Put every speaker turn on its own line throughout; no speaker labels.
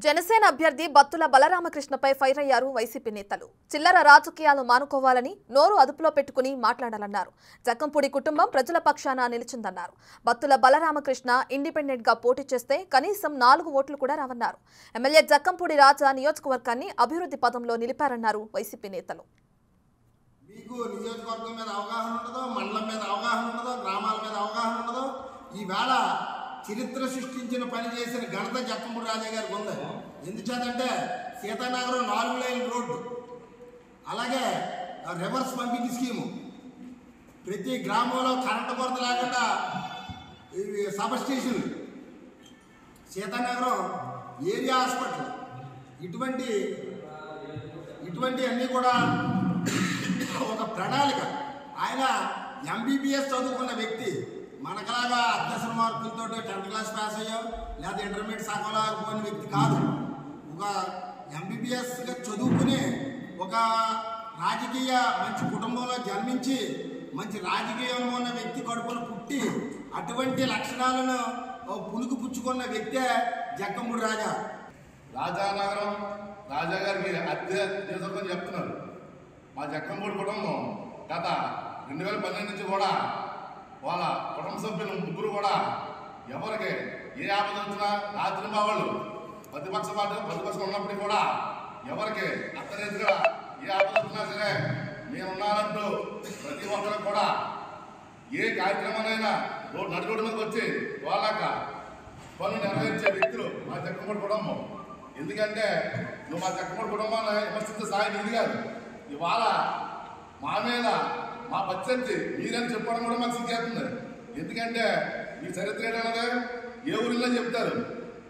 జనసేన అభ్యర్థి బత్తుల బలరామకృష్ణపై ఫైర్ అయ్యారు వైసీపీ నేతలు. చిల్లర రాజకీయాలు మానుకోవాలని, నోరు అదుపులో పెట్టుకుని మాట్లాడాలన్నారు. జక్కంపూడి కుటుంబం ప్రజల పక్షాన నిలిచిందన్నారు. బత్తుల బలరామకృష్ణ ఇండిపెండెంట్ గా పోటీ చేస్తే కనీసం 4 ఓట్లు కూడా రావన్నారు. ఎమ్మెల్యే జక్కంపూడి రాజా నియోజకవర్గాన్ని అభివృద్ధి పదంలో నిలిపారన్నారు వైసీపీ నేతలు.
మీకు నియోజకవర్గం మీద అవగాహన ఉండదో, మండలం మీద అవగాహన ఉండదో, గ్రామాల మీద అవగాహన ఉండదో. ఈవేళ చరిత్ర సృష్టించిన పని చేసిన ఘనత జక్కంపూడి రాజా గారికి ఉంది. ఎందుచేతంటే సీతానగరం 4 లైన్ రోడ్డు, అలాగే రివర్స్ పంపింగ్ స్కీము, ప్రతి గ్రామంలో కరెంటు కొరత లేకుండా సబ్ స్టేషన్లు, సీతానగరం ఏరియా హాస్పిటల్, ఇటువంటి అన్నీ కూడా ఒక ప్రణాళిక. ఆయన ఎంబీబీఎస్ చదువుకున్న వ్యక్తి, మనకలాగా అత్యవసర మార్కులతో 10th క్లాస్ పాస్ అయ్యో లేదా ఇంటర్మీడియట్ సగంలో పోయిన వ్యక్తి కాదు. ఒక ఎంబీబీఎస్గా చదువుకుని ఒక రాజకీయ మంచి కుటుంబంలో జన్మించి మంచి రాజకీయంలో ఉన్న వ్యక్తి కడుపును పుట్టి అటువంటి లక్షణాలను పులుకు పుచ్చుకున్న వ్యక్తే జక్కంపూడి రాజా.
రాజానగరం రాజా గారికి అద్దె నియోజకవర్గం చెప్తున్నారు. మా జక్కంపూడి కుటుంబం గత 2012 నుంచి కూడా వాళ్ళ కుటుంబ సభ్యులు ముగ్గురు కూడా ఎవరికి ఏ ఆపద వచ్చినా రాత్రి మా వాళ్ళు ప్రతిపక్షం ఉన్నప్పటికీ కూడా ఎవరికి అత్తరీతిగా ఏ ఆపద వచ్చినా సరే మేమున్నానంటూ ప్రతి ఒక్కరికి కూడా ఏ కార్యక్రమాలైనా నడి రోడ్డు మీదకి వచ్చి వాళ్ళక పనులు నెరవేర్చే వ్యక్తులు మా జక్కంపూడి కుటుంబం. ఎందుకంటే నువ్వు మా జక్కంపూడి కుటుంబాన్ని విమర్శించే స్థాయి ఇది కాదు. ఇవాళ మా మీద మా పచ్చంతి మీరని చెప్పడం కూడా మాకు సిగ్గేస్తుంది. ఎందుకంటే మీ చరిత్ర ఏంటన్నదే ఏ ఊరిలో చెప్తారు,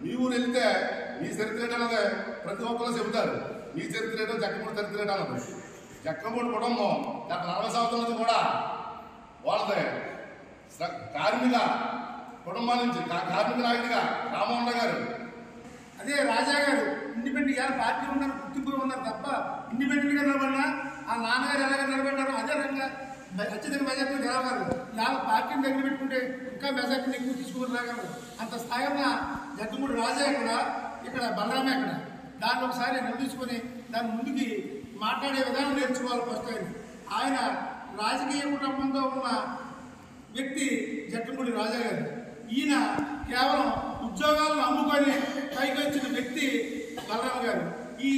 మీ ఊరు వెళ్తే మీ చరిత్ర ఏంటన్నదే ప్రతి ఒక్కరు చెబుతారు. మీ చరిత్ర ఏంటో జక్కంపూడి చరిత్ర ఏంటన్నది. జక్కంపూడి కుటుంబం గత 40 సంవత్సరాల నుంచి కూడా వాళ్ళది కార్మిక కుటుంబం నుంచి కార్మిక నాయకుడిగా రామోహన్ గారు,
అదే రాజా గారు ఇండిపెండెంట్ గారు పార్టీ ఉన్నారు, గుర్తింపు ఉన్నారు తప్ప ఇండిపెండెంట్గా నిలబడినా ఆ నాన్నగారు ఎలాగ నిలబడ్డారు అదే రకంగా ఖచ్చితంగా మెజార్టీ గెలవగారు. ఇవాళ పార్టీని దగ్గర పెట్టుకుంటే ఇంకా మెజార్టీని ఎక్కువ తీసుకుని రాగలరు. అంత స్థాయిలో జక్కంపూడి రాజా ఇక్కడ బలరామే ఇక్కడ దాన్ని ఒకసారి నిలదీసుకొని దాని ముందుకి మాట్లాడే విధానం నేర్చుకోవాలి. ఫస్ట్ ఆయన రాజకీయ కుటుంబంతో ఉన్న వ్యక్తి జక్కంపూడి రాజా గారు. ఈయన కేవలం ఉద్యోగాలను అమ్ముకొని పైకి వచ్చిన వ్యక్తి బలరామ గారు. ఈ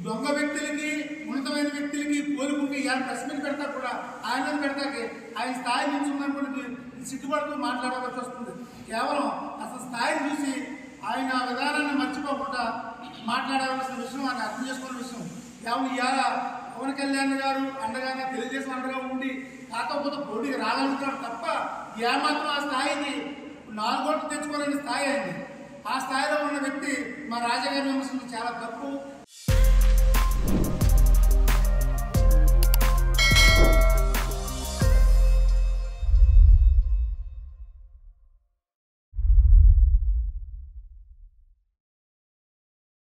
దొంగ వ్యక్తులకి ఉన్నతమైన వ్యక్తులకి పోలుకుంటే ఇవాళ ప్రెస్ మీట్ పెడతా కూడా ఆయన పెడతాకి ఆయన స్థాయి నుంచి ఉన్నటువంటి సిగ్గుపడుతూ మాట్లాడాల్సి వస్తుంది. కేవలం అసలు స్థాయిని చూసి ఆయన విధానాన్ని మర్చిపోకుండా మాట్లాడవలసిన విషయం, ఆయన అర్థం చేసుకున్న విషయం. కేవలం ఇవాళ పవన్ కళ్యాణ్ గారు అండగానే తెలుగుదేశం అండగా ఉండి కాకపోతే పోటీకి రాగలుగుతాడు తప్ప ఏమాత్రం ఆ స్థాయికి 4 ఓట్లు తెచ్చుకోలేని స్థాయి అయింది. ఆ స్థాయిలో ఉన్న వ్యక్తి మా రాజాగారి విమర్శలు చాలా తప్పు.